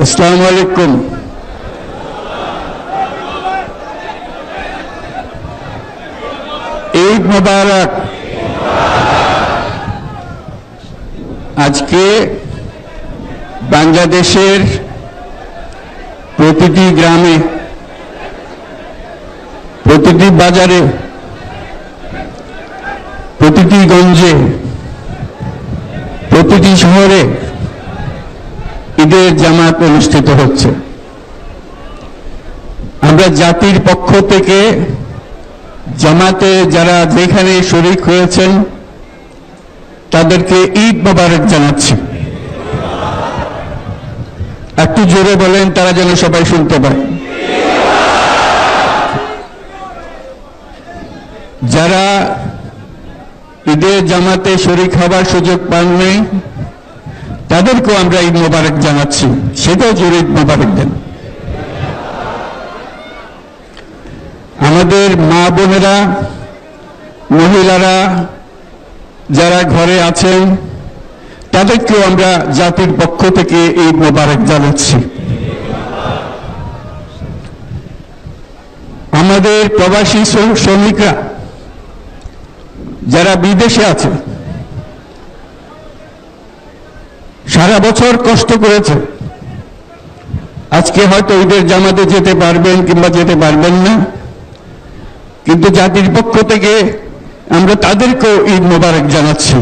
अस्सलामु अलैकुम। ईद मुबारक। आज के बांग्लादेशेर प्रतिटी ग्रामे प्रतिटी बाजारे प्रतिटी गंजे प्रतिटी शहरे ঈদের জামাত অনুষ্ঠিত হচ্ছে। আমরা জাতির পক্ষ থেকে জামাতে যারা যেখানে শরীক হয়েছেন তাদেরকে ঈদ মোবারক জানাচ্ছি। একটু জোরে বলেন, তারা যেন সবাই শুনতে পায়। যারা ঈদের জামাতে শরীক হবার সুযোগ পাননি তাদেরকেও আমরা ঈদ মোবারক জানাচ্ছি, সেটাও জোরে ঈদ মোবারক দেন। আমাদের মা বোনেরা, মহিলারা যারা ঘরে আছেন তাদেরকেও আমরা জাতির পক্ষ থেকে ঈদ মোবারক জানাচ্ছি। আমাদের প্রবাসী শ্রমিকরা যারা বিদেশে আছে, সারা বছর কষ্ট করেছে, আজকে হয়তো ঈদের জামাতে যেতে পারবেন কিংবা যেতে পারবেন না, কিন্তু জাতির পক্ষ থেকে আমরা তাদেরকেও ঈদ মোবারক জানাচ্ছি।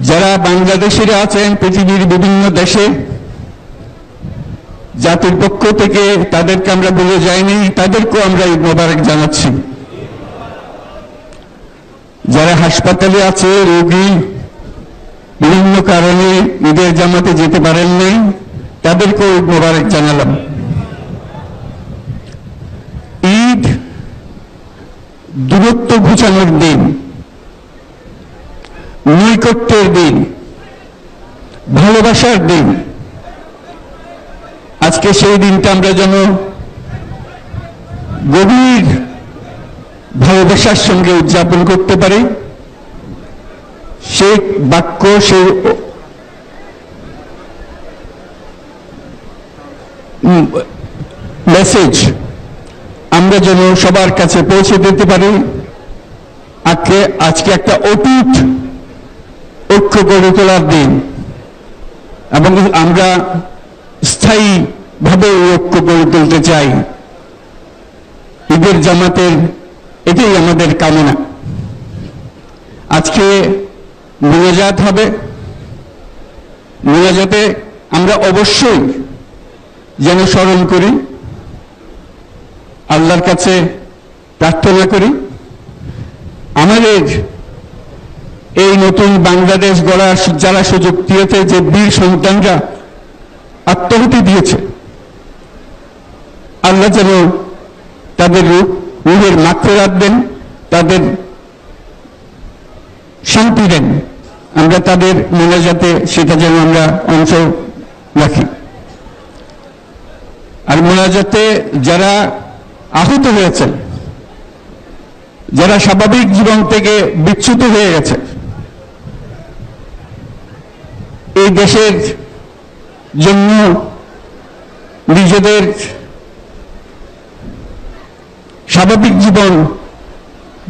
যারা বাংলাদেশিরা আছেন পৃথিবীর বিভিন্ন দেশে, জাতির পক্ষ থেকে তাদেরকে আমরা ভুলে যাইনি, তাদেরকেও আমরা ঈদ মোবারক জানাচ্ছি। যারা হাসপাতালে আছে, রোগী বিভিন্ন কারণে ঈদের জামাতে যেতে পারেন নাই, তাদেরকেও ঈদ মোবারক জানালাম। ঈদ দূরত্ব ঘুচানোর দিন, নৈকট্যের দিন, ভালোবাসার দিন। আজকে সেই দিনটা আমরা যেন গভীর ভালোবাসার সঙ্গে উদযাপন করতে পারি, সেই বাক্য, সেই মেসেজ আমরা যেন সবার কাছে পৌঁছে দিতে পারি। আজকে একটা অটুট ঐক্য গড়ে তোলার দিন, এবং আমরা স্থায়ীভাবে এই ঐক্য গড়ে তুলতে চাই। ঈদের জামাতের এটাই আমাদের কামনা। আজকে মোনাজাত হবে, মোনাজাতে আমরা অবশ্যই যেন স্মরণ করি, আল্লাহর কাছে প্রার্থনা করি আমাদের এই নতুন বাংলাদেশ গড়ার যারা সুযোগ দিয়েছে, যে বীর সন্তানরা আত্মাহুতি দিয়েছে, আল্লাহ যেন তাদের রূহের মাগফিরাত দেন, তাদের শান্তি দেন। আমরা তাদের মোনাজাতে সেটা যেন আমরা অংশ রাখি। আর মোনাজাতে যারা আহত হয়েছেন, যারা স্বাভাবিক জীবন থেকে বিচ্যুত হয়ে গেছে, এই দেশের জন্য নিজেদের স্বাভাবিক জীবন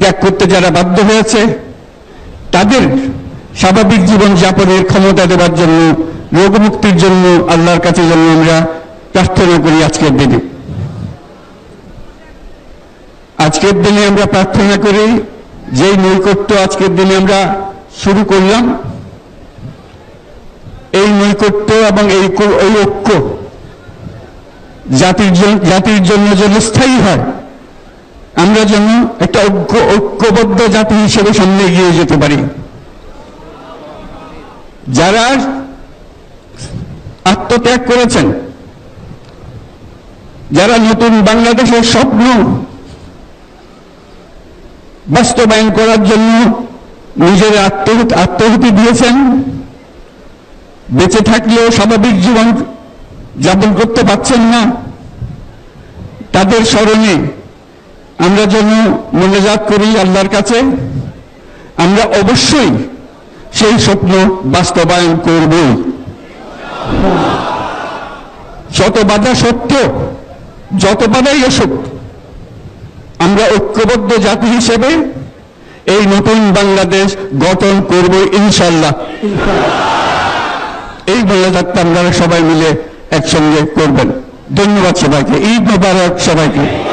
ত্যাগ করতে যারা বাধ্য হয়েছে, তাদের স্বাভাবিক জীবন যাপনের ক্ষমতা দেওয়ার জন্য, রোগমুক্তির জন্য আল্লাহর কাছে যেন আমরা প্রার্থনা করি। আজকের দিনে আমরা প্রার্থনা করি, যেই নৈকট্য আজকের দিনে আমরা শুরু করলাম, এই নৈকট্য এবং এই ঐক্য জাতির জন্য যেন স্থায়ী হয়, আমরা যেন একটা ঐক্যবদ্ধ জাতি হিসেবে সামনে এগিয়ে যেতে পারি। যারা আত্মত্যাগ করেছেন, যারা নতুন বাংলাদেশের স্বপ্ন বাস্তবায়ন করার জন্য নিজের আত্মাহুতি দিয়েছেন, বেঁচে থাকলেও স্বাভাবিক জীবন যাপন করতে পারছেন না, তাদের স্মরণে আমরা যেন মোনাজাত করি আল্লাহর কাছে। আমরা অবশ্যই সেই স্বপ্ন বাস্তবায়ন করব। যত বাধা সত্ত্বেও, যত বাধাই আসুক, আমরা ঐক্যবদ্ধ জাতি হিসেবে এই নতুন বাংলাদেশ গঠন করব ইনশাল্লাহ। এই বাংলাদেশটা আপনারা সবাই মিলে একসঙ্গে করবেন। ধন্যবাদ সবাইকে। ঈদ মোবারক সবাইকে।